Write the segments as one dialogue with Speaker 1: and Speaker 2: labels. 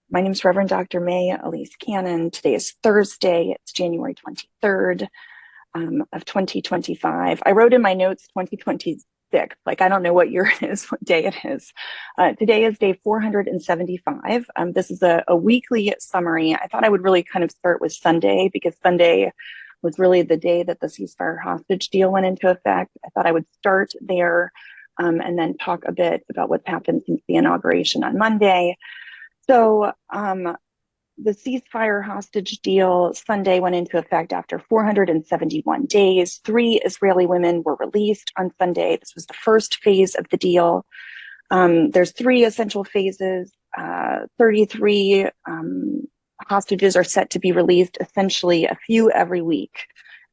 Speaker 1: My name is Reverend Dr. May Elise Cannon. Today is Thursday. It's January 23rd of 2025. I wrote in my notes 2026. Like, I don't know what year it is, what day it is. Today is day 475. This is a weekly summary. I thought I would really kind of start with Sunday because Sunday was really the day that the ceasefire hostage deal went into effect. I thought I would start there and then talk a bit about what's happened since the inauguration on Monday. So the ceasefire hostage deal Sunday went into effect after 471 days. 3 Israeli women were released on Sunday. This was the first phase of the deal. There's 3 essential phases. 33 hostages are set to be released, essentially a few every week.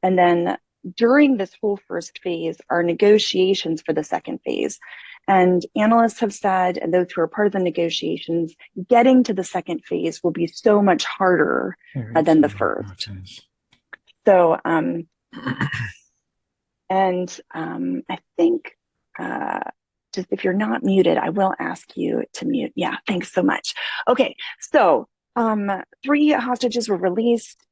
Speaker 1: And then during this whole first phase are negotiations for the second phase. And analysts have said, and those who are part of the negotiations, getting to the second phase will be so much harder than the first. So, I think just if you're not muted, I will ask you to mute. Yeah, thanks so much. Okay, so 3 hostages were released.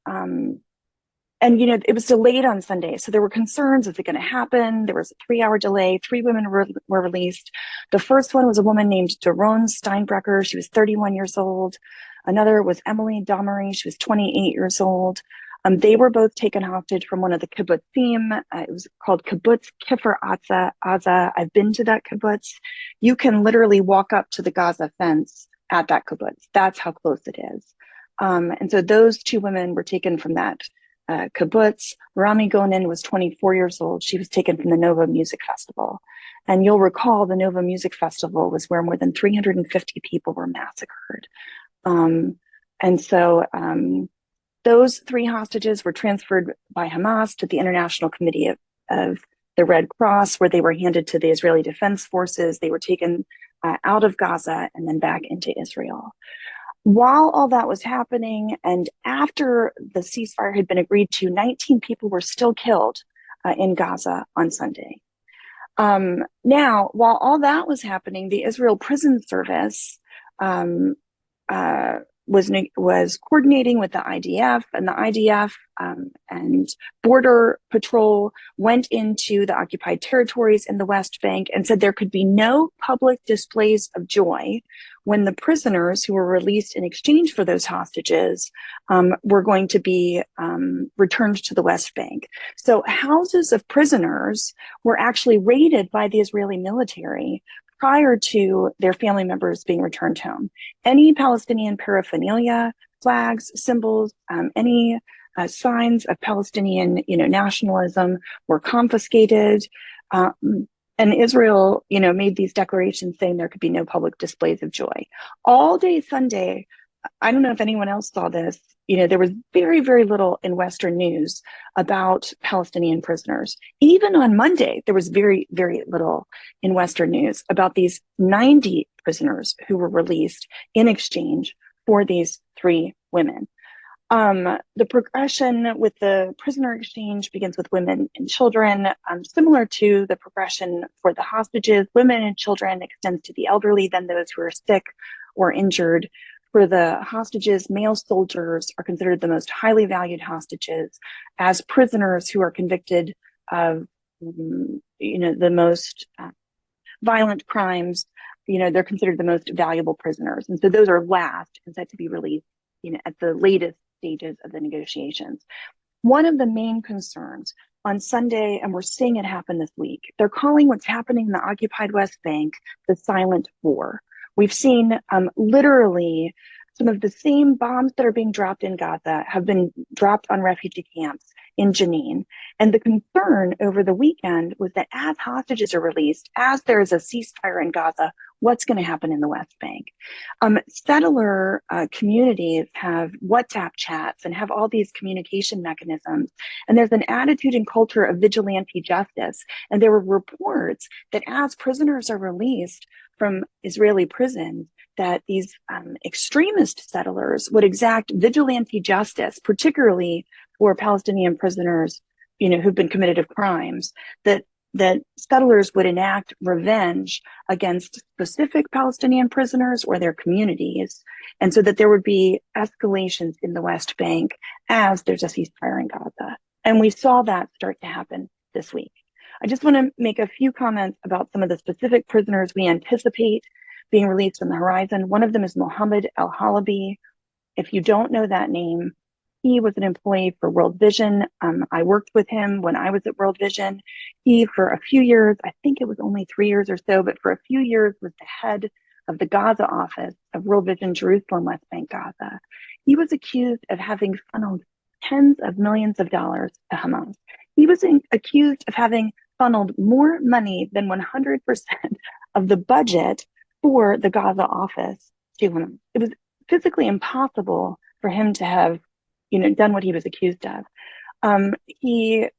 Speaker 1: And, you know, it was delayed on Sunday. So there were concerns, is it going to happen? There was a 3-hour delay. 3 women were released. The first one was a woman named Doron Steinbrecher. She was 31 years old. Another was Emily Domery. She was 28 years old. They were both taken hostage from one of the kibbutzim. It was called Kibbutz Kfar Aza. I've been to that kibbutz. You can literally walk up to the Gaza fence at that kibbutz. That's how close it is. And so those 2 women were taken from that kibbutz. Rami Gonen was 24 years old. She was taken from the Nova Music Festival. And you'll recall the Nova Music Festival was where more than 350 people were massacred. And so those 3 hostages were transferred by Hamas to the International Committee of the Red Cross, where they were handed to the Israeli Defense Forces. They were taken out of Gaza and then back into Israel. While all that was happening, and after the ceasefire had been agreed to, 19 people were still killed in Gaza on Sunday. Now, while all that was happening, the Israel Prison Service was coordinating with the IDF, and the IDF and Border Patrol went into the occupied territories in the West Bank and said there could be no public displays of joy when the prisoners who were released in exchange for those hostages were going to be returned to the West Bank. So houses of prisoners were actually raided by the Israeli military prior to their family members being returned home. Any Palestinian paraphernalia, flags, symbols, any signs of Palestinian, nationalism were confiscated. And Israel, made these declarations saying there could be no public displays of joy. All day Sunday, I don't know if anyone else saw this, there was very, very little in Western news about Palestinian prisoners. Even on Monday, there was very, very little in Western news about these 90 prisoners who were released in exchange for these 3 women. The progression with the prisoner exchange begins with women and children, similar to the progression for the hostages. Women and children extends to the elderly, then those who are sick or injured. For the hostages, male soldiers are considered the most highly valued hostages, as prisoners who are convicted of, the most violent crimes, they're considered the most valuable prisoners. And so those are last and set to be released, at the latest stages of the negotiations. One of the main concerns on Sunday, and we're seeing it happen this week, they're calling what's happening in the occupied West Bank the silent war. We've seen literally some of the same bombs that are being dropped in Gaza have been dropped on refugee camps in Jenin. And the concern over the weekend was that as hostages are released, as there is a ceasefire in Gaza, what's going to happen in the West Bank? Settler communities have WhatsApp chats and have all these communication mechanisms. And there's an attitude and culture of vigilante justice. And there were reports that as prisoners are released from Israeli prisons, that these extremist settlers would exact vigilante justice, particularly for Palestinian prisoners, who've been committed of crimes, that that settlers would enact revenge against specific Palestinian prisoners or their communities, and so that there would be escalations in the West Bank as there's a ceasefire in Gaza. And we saw that start to happen this week. I just want to make a few comments about some of the specific prisoners we anticipate being released on the horizon. One of them is Mohammed al-Halabi. If you don't know that name, he was an employee for World Vision. I worked with him when I was at World Vision. He, for a few years, I think it was only 3 years or so, but for a few years was the head of the Gaza office of World Vision Jerusalem, West Bank, Gaza. He was accused of having funneled tens of millions of dollars to Hamas. He was accused of having funneled more money than 100% of the budget for the Gaza office to Hamas. It was physically impossible for him to have done what he was accused of. The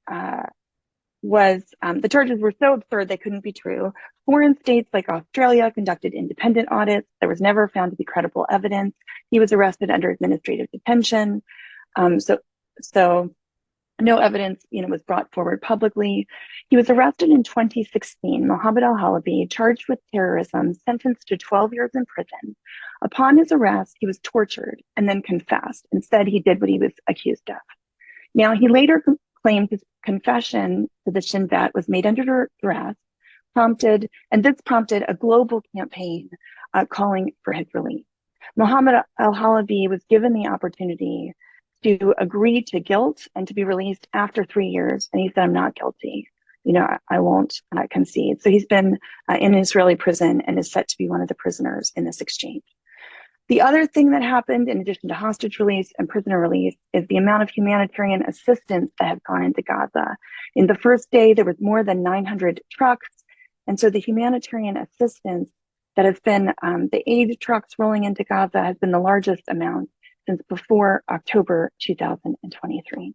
Speaker 1: charges were so absurd they couldn't be true. Foreign states like Australia conducted independent audits. There was never found to be credible evidence. He was arrested under administrative detention. So no evidence, was brought forward publicly. He was arrested in 2016, Mohammed al-Halabi, charged with terrorism, sentenced to 12 years in prison. Upon his arrest, he was tortured and then confessed and said he did what he was accused of. Now, he later claimed his confession to the Shin Bet was made under duress, prompted a global campaign calling for his release. Mohammed al-Halabi was given the opportunity to agree to guilt and to be released after 3 years. And he said, I'm not guilty. I won't concede. So he's been in an Israeli prison and is set to be one of the prisoners in this exchange. The other thing that happened, in addition to hostage release and prisoner release, is the amount of humanitarian assistance that have gone into Gaza. In the first day, there was more than 900 trucks. And so the humanitarian assistance that has been, the aid trucks rolling into Gaza has been the largest amount since before October 2023.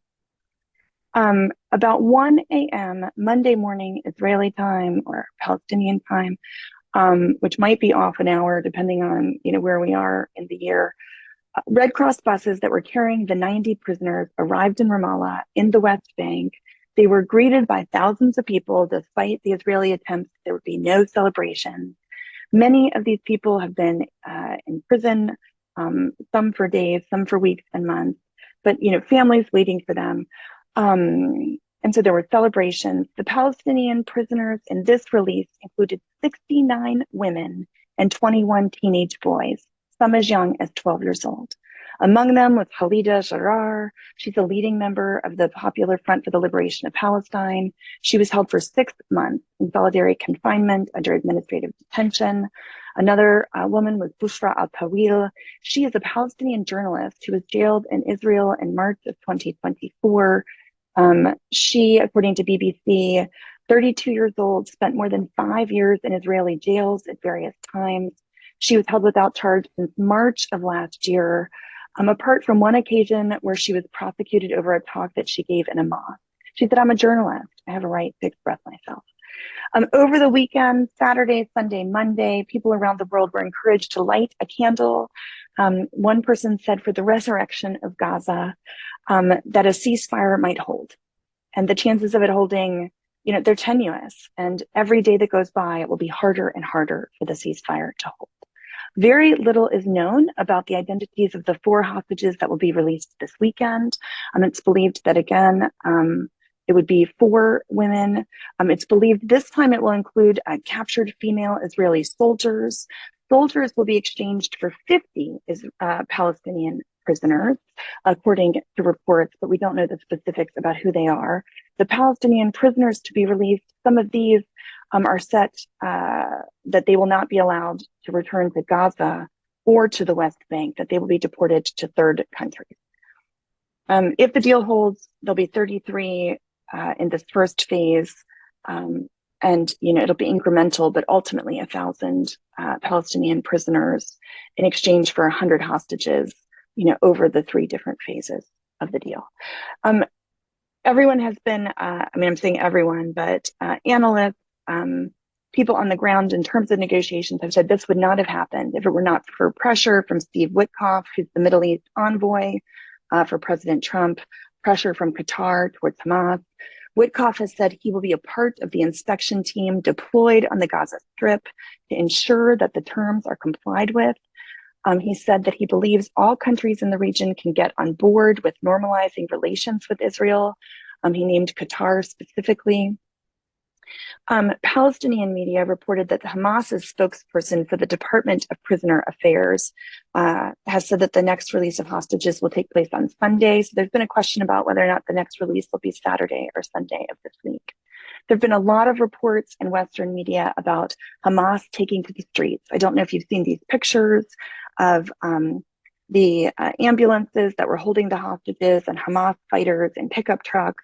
Speaker 1: About 1 a.m. Monday morning Israeli time or Palestinian time, which might be off an hour depending on where we are in the year, Red Cross buses that were carrying the 90 prisoners arrived in Ramallah in the West Bank. They were greeted by thousands of people despite the Israeli attempts. There would be no celebration. Many of these people have been in prison, some for days, some for weeks and months, but families waiting for them. And so there were celebrations. The Palestinian prisoners in this release included 69 women and 21 teenage boys, some as young as 12 years old. Among them was Khalida Jarrar. She's a leading member of the Popular Front for the Liberation of Palestine. She was held for 6 months in solitary confinement under administrative detention. Another woman was Bushra al-Tawil. She is a Palestinian journalist who was jailed in Israel in March of 2024. She, according to BBC, 32 years old, spent more than 5 years in Israeli jails at various times. She was held without charge since March of last year, apart from one occasion where she was prosecuted over a talk that she gave in a mosque. She said, I'm a journalist. I have a right to express myself. Over the weekend, Saturday, Sunday, Monday, people around the world were encouraged to light a candle. One person said for the resurrection of Gaza, that a ceasefire might hold. And the chances of it holding, they're tenuous. And every day that goes by, it will be harder and harder for the ceasefire to hold. Very little is known about the identities of the 4 hostages that will be released this weekend. It's believed that, again, it would be 4 women. It's believed this time it will include captured female Israeli soldiers. Soldiers will be exchanged for 50 Palestinian prisoners, according to reports, but we don't know the specifics about who they are. The Palestinian prisoners to be released, some of these are set that they will not be allowed to return to Gaza or to the West Bank, that they will be deported to third countries. If the deal holds, there'll be 33 in this first phase, and it'll be incremental, but ultimately 1,000 Palestinian prisoners in exchange for 100 hostages, over the 3 different phases of the deal. Everyone has been, I'm saying everyone, but analysts, people on the ground in terms of negotiations have said this would not have happened if it were not for pressure from Steve Witkoff, who's the Middle East envoy for President Trump, pressure from Qatar towards Hamas. Witkoff has said he will be a part of the inspection team deployed on the Gaza Strip to ensure that the terms are complied with. He said that he believes all countries in the region can get on board with normalizing relations with Israel. He named Qatar specifically. Palestinian media reported that Hamas's spokesperson for the Department of Prisoner Affairs has said that the next release of hostages will take place on Sunday. So there's been a question about whether or not the next release will be Saturday or Sunday of this week. There have been a lot of reports in Western media about Hamas taking to the streets. I don't know if you've seen these pictures of the ambulances that were holding the hostages and Hamas fighters in pickup trucks.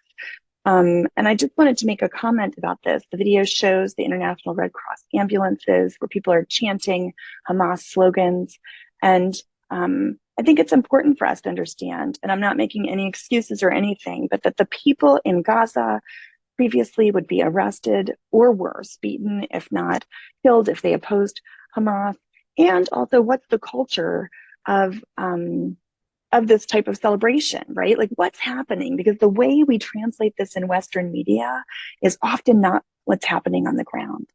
Speaker 1: And I just wanted to make a comment about this. The video shows the International Red Cross ambulances where people are chanting Hamas slogans. And I think it's important for us to understand, and I'm not making any excuses or anything, but that the people in Gaza previously would be arrested or worse, beaten, if not killed, if they opposed Hamas. And also, what's the culture of this type of celebration, right? Like, what's happening? Because the way we translate this in Western media is often not what's happening on the ground.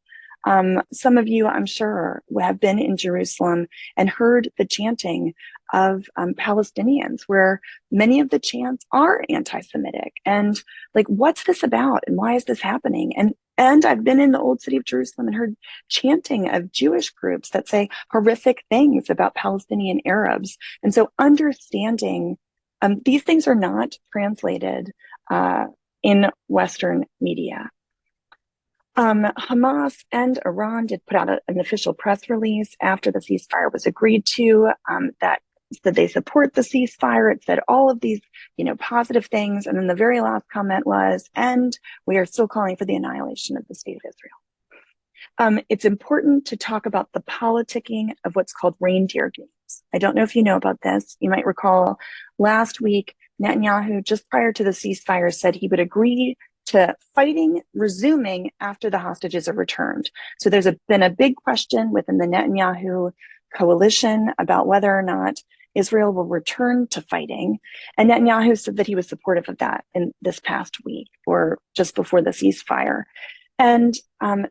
Speaker 1: Some of you, I'm sure, have been in Jerusalem and heard the chanting of Palestinians, where many of the chants are anti-Semitic. And like, what's this about? And why is this happening? And I've been in the old city of Jerusalem and heard chanting of Jewish groups that say horrific things about Palestinian Arabs. And so understanding these things are not translated in Western media. Hamas and Iran did put out an official press release after the ceasefire was agreed to that said they support the ceasefire. It said all of these, positive things. And then the very last comment was, and we are still calling for the annihilation of the state of Israel. It's important to talk about the politicking of what's called reindeer games. I don't know if you know about this. You might recall last week, Netanyahu, just prior to the ceasefire, said he would agree to fighting resuming after the hostages are returned. So there's been a big question within the Netanyahu coalition about whether or not Israel will return to fighting. And Netanyahu said that he was supportive of that in this past week or just before the ceasefire. And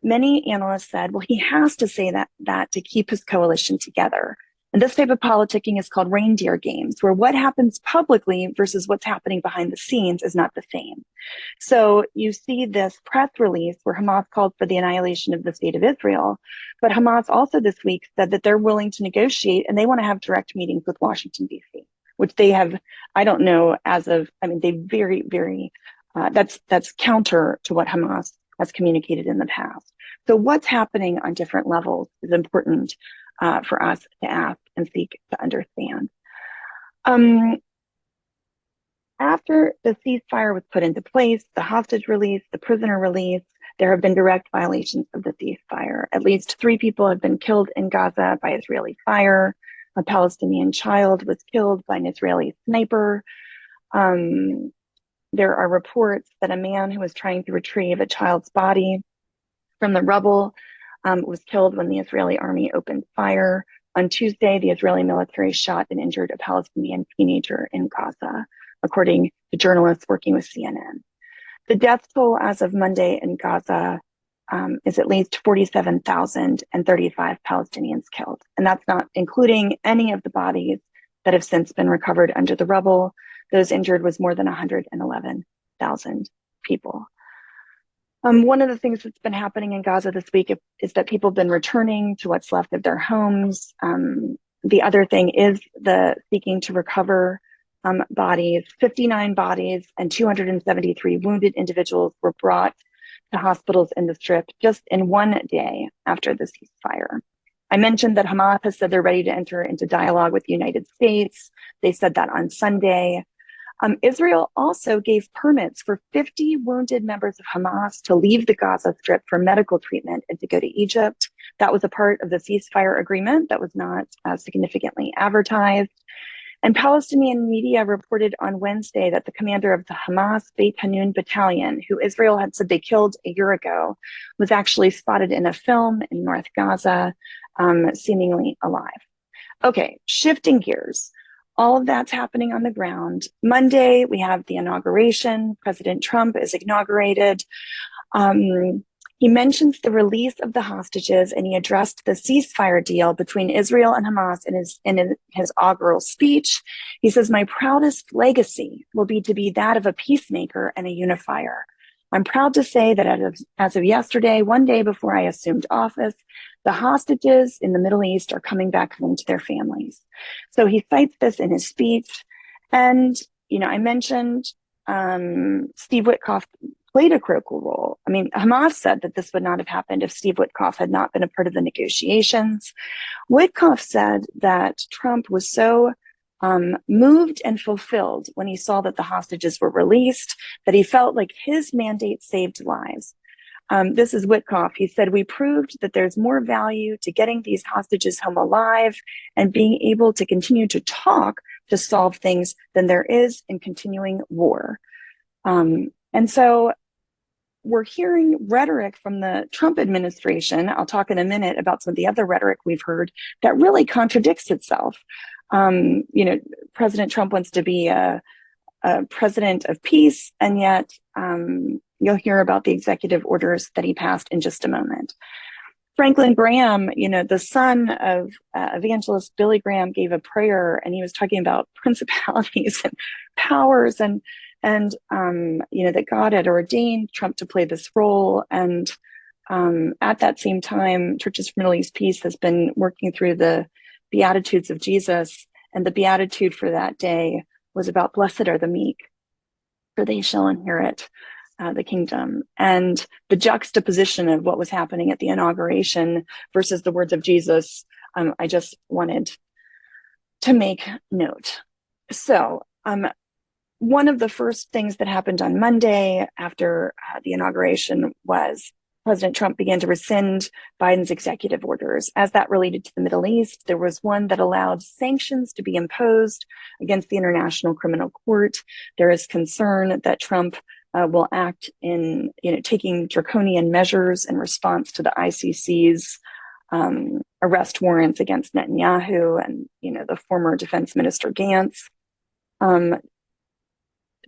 Speaker 1: many analysts said, well, he has to say that to keep his coalition together. And this type of politicking is called reindeer games, where what happens publicly versus what's happening behind the scenes is not the same. So you see this press release where Hamas called for the annihilation of the state of Israel. But Hamas also this week said that they're willing to negotiate and they want to have direct meetings with Washington, D.C., which they have, I don't know, they very, very, that's counter to what Hamas has communicated in the past. So what's happening on different levels is important for us to ask and seek to understand. After the ceasefire was put into place, the hostage release, the prisoner release, there have been direct violations of the ceasefire. At least 3 people have been killed in Gaza by Israeli fire. A Palestinian child was killed by an Israeli sniper. There are reports that a man who was trying to retrieve a child's body from the rubble was killed when the Israeli army opened fire. On Tuesday, the Israeli military shot and injured a Palestinian teenager in Gaza, according to journalists working with CNN. The death toll as of Monday in Gaza is at least 47,035 Palestinians killed. And that's not including any of the bodies that have since been recovered under the rubble. Those injured was more than 111,000 people. One of the things that's been happening in Gaza this week is that people have been returning to what's left of their homes. The other thing is the seeking to recover bodies. 59 bodies and 273 wounded individuals were brought to hospitals in the Strip just in one day after the ceasefire. I mentioned that Hamas has said they're ready to enter into dialogue with the United States. They said that on Sunday. Israel also gave permits for 50 wounded members of Hamas to leave the Gaza Strip for medical treatment and to go to Egypt. That was a part of the ceasefire agreement that was not significantly advertised. And Palestinian media reported on Wednesday that the commander of the Hamas Beit Hanun battalion, who Israel had said they killed a year ago, was actually spotted in a film in North Gaza, seemingly alive. Okay, shifting gears. All of that's happening on the ground. Monday, we have the inauguration. President Trump is inaugurated. He mentions the release of the hostages, and he addressed the ceasefire deal between Israel and Hamas in his inaugural speech. He says, "My proudest legacy will be to be that of a peacemaker and a unifier. I'm proud to say that as of yesterday, one day before I assumed office, the hostages in the Middle East are coming back home to their families." So he cites this in his speech. And, I mentioned Steve Witkoff played a critical role. I mean, Hamas said that this would not have happened if Steve Witkoff had not been a part of the negotiations. Witkoff said that Trump was so moved and fulfilled when he saw that the hostages were released, that he felt like his mandate saved lives. This is Witkoff. He said, "We proved that there's more value to getting these hostages home alive and being able to continue to talk to solve things than there is in continuing war." And so we're hearing rhetoric from the Trump administration. I'll talk in a minute about some of the other rhetoric we've heard that really contradicts itself. President Trump wants to be a president of peace, and yet you'll hear about the executive orders that he passed in just a moment. Franklin Graham, the son of evangelist Billy Graham, gave a prayer, and he was talking about principalities and powers, and that God had ordained Trump to play this role. And at that same time, Churches for Middle East Peace has been working through the Beatitudes of Jesus, and the Beatitude for that day was about "Blessed are the meek, for they shall inherit the kingdom." And the juxtaposition of what was happening at the inauguration versus the words of Jesus, I just wanted to make note. So one of the first things that happened on Monday after the inauguration was President Trump began to rescind Biden's executive orders. As that related to the Middle East, there was one that allowed sanctions to be imposed against the International Criminal Court. There is concern that Trump will act in, taking draconian measures in response to the ICC's arrest warrants against Netanyahu and, the former defense minister Gantz.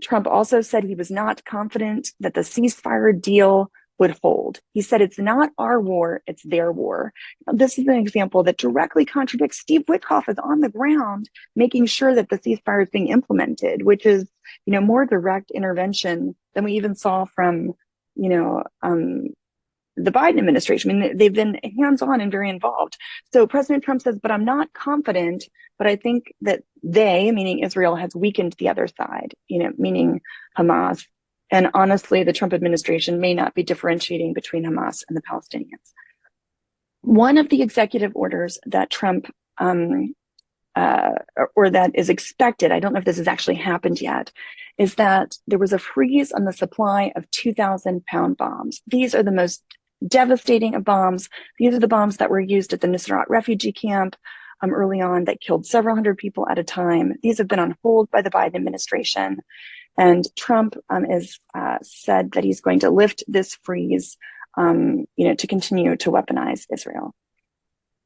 Speaker 1: Trump also said he was not confident that the ceasefire deal would hold. He said, "It's not our war, it's their war." Now, this is an example that directly contradicts Steve Witkoff is on the ground making sure that the ceasefire is being implemented, which is, more direct intervention than we even saw from, the Biden administration. I mean, they've been hands-on and very involved. So President Trump says, "But I'm not confident, but I think that they," meaning Israel, "has weakened the other side," meaning Hamas. And honestly, the Trump administration may not be differentiating between Hamas and the Palestinians. One of the executive orders that Trump, or that is expected, I don't know if this has actually happened yet, is that there was a freeze on the supply of 2,000-pound bombs. These are the most devastating of bombs. These are the bombs that were used at the Nusrat refugee camp early on that killed several hundred people at a time. These have been on hold by the Biden administration. And Trump has said that he's going to lift this freeze, to continue to weaponize Israel.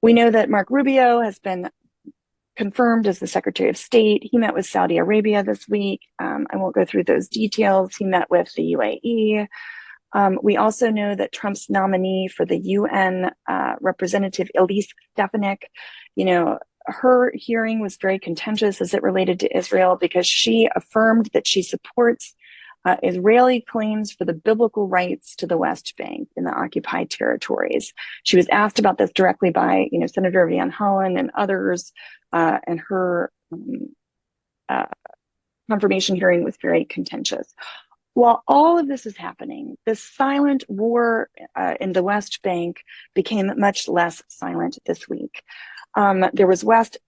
Speaker 1: We know that Mark Rubio has been confirmed as the Secretary of State. He met with Saudi Arabia this week. I won't go through those details. He met with the UAE. We also know that Trump's nominee for the UN representative, Elise, her hearing was very contentious as it related to Israel because she affirmed that she supports Israeli claims for the biblical rights to the West Bank in the occupied territories. She was asked about this directly by, Senator Van Hollen and others, and her confirmation hearing was very contentious. While all of this is happening, this silent war in the West Bank became much less silent this week. There was West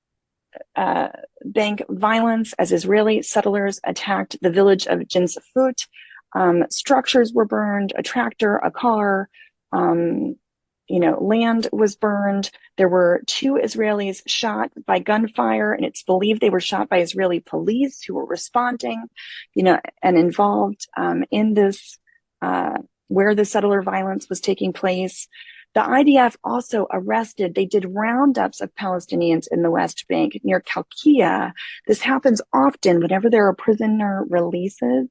Speaker 1: Bank violence as Israeli settlers attacked the village of Jinsafut. Structures were burned, a tractor, a car, land was burned. There were 2 Israelis shot by gunfire, and it's believed they were shot by Israeli police who were responding, and involved in this, where the settler violence was taking place. The IDF also arrested, they did roundups of Palestinians in the West Bank near Kalkia. This happens often whenever there are prisoner releases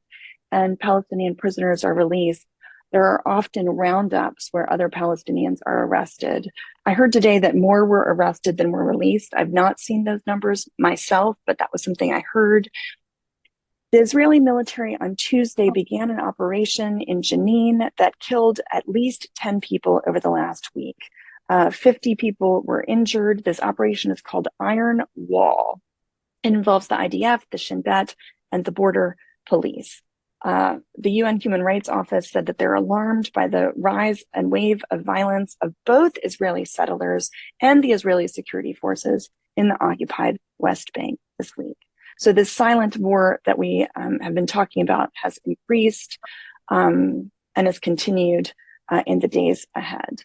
Speaker 1: and Palestinian prisoners are released. There are often roundups where other Palestinians are arrested. I heard today that more were arrested than were released. I've not seen those numbers myself, but that was something I heard. The Israeli military on Tuesday began an operation in Jenin that killed at least 10 people over the last week. 50 people were injured. This operation is called Iron Wall. It involves the IDF, the Shin Bet, and the border police. The UN Human Rights Office said that they're alarmed by the rise and wave of violence of both Israeli settlers and the Israeli security forces in the occupied West Bank this week. So this silent war that we have been talking about has increased and has continued in the days ahead.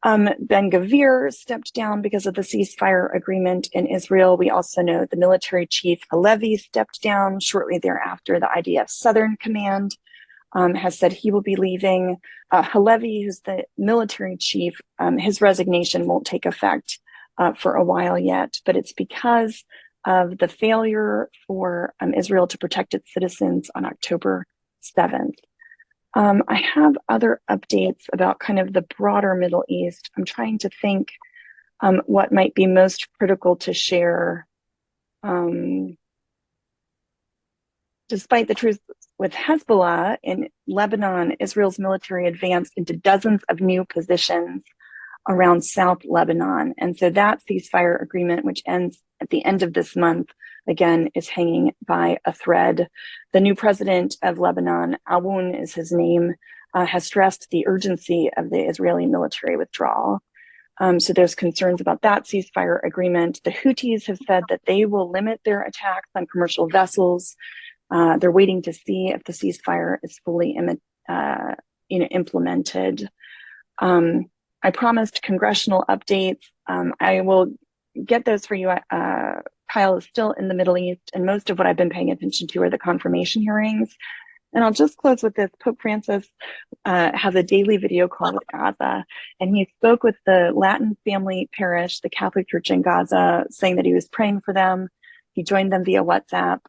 Speaker 1: Ben-Gvir stepped down because of the ceasefire agreement in Israel. We also know the military chief Halevi stepped down shortly thereafter. The IDF Southern Command has said he will be leaving. Halevi, who's the military chief, his resignation won't take effect for a while yet, but it's because of the failure for Israel to protect its citizens on October 7th. I have other updates about kind of the broader Middle East. I'm trying to think what might be most critical to share. Despite the truth with Hezbollah in Lebanon, Israel's military advanced into dozens of new positions around South Lebanon. And so that ceasefire agreement, which ends at the end of this month, again, is hanging by a thread. The new president of Lebanon, Aoun is his name, has stressed the urgency of the Israeli military withdrawal. So there's concerns about that ceasefire agreement. The Houthis have said that they will limit their attacks on commercial vessels. They're waiting to see if the ceasefire is fully implemented. I promised congressional updates. I will get those for you. Kyle is still in the Middle East, and most of what I've been paying attention to are the confirmation hearings. And I'll just close with this. Pope Francis has a daily video call with Gaza, and he spoke with the Latin Family Parish, the Catholic Church in Gaza, saying that he was praying for them. He joined them via WhatsApp.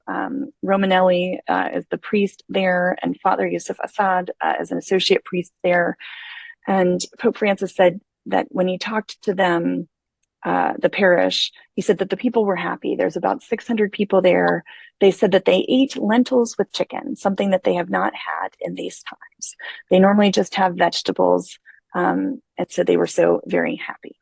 Speaker 1: Romanelli is the priest there, and Father Yusuf Assad is an associate priest there. And Pope Francis said that when he talked to them, the parish, he said that the people were happy. There's about 600 people there. They said that they ate lentils with chicken, something that they have not had in these times. They normally just have vegetables. And so they were so very happy.